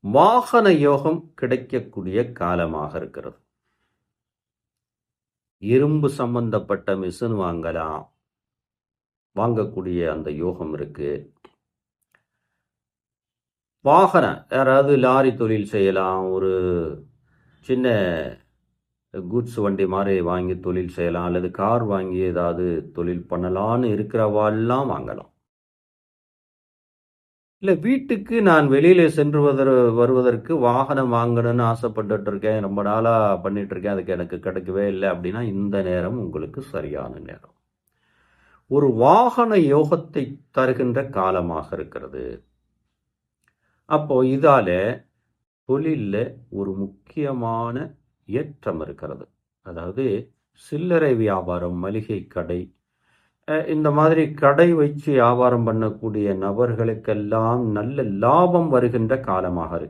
வாகன யோகம் கிடைக்கக்கூடிய காலமாக இருக்கிறது. இரும்பு சம்பந்தப்பட்ட மிஷின் வாங்கலாம், வாங்கக்கூடிய அந்த யோகம் இருக்கு. வாகனம் யாராவது லாரி தொழில் செய்யலாம், ஒரு சின்ன கூட்ஸ் வண்டி மாதிரி வாங்கி தொழில் செய்யலாம், அல்லது கார் வாங்கி ஏதாவது தொழில் பண்ணலான்னு இருக்கிறவாள்லாம் வாங்கலாம். இல்லை, வீட்டுக்கு நான் வெளியில சென்று வருவதற்கு வாகனம் வாங்கணும்னு ஆசைப்பட்டுட்டு இருக்கேன், ரொம்ப நாளாக பண்ணிட்டு இருக்கேன், அதுக்கு எனக்கு கிடைக்கவே இல்லை அப்படின்னா இந்த நேரம் உங்களுக்கு சரியான நேரம். ஒரு வாகன யோகத்தை தருகின்ற காலமாக இருக்கிறது. அப்போ இதால தொழில்ல ஒரு முக்கியமான ஏற்றம் இருக்கிறது. அதாவது சில்லறை வியாபாரம், மளிகை கடை, இந்த மாதிரி கடை வச்சு வியாபாரம் பண்ணக்கூடிய நபர்களுக்கெல்லாம் நல்ல லாபம் வருகின்ற காலமாக இருக்கு.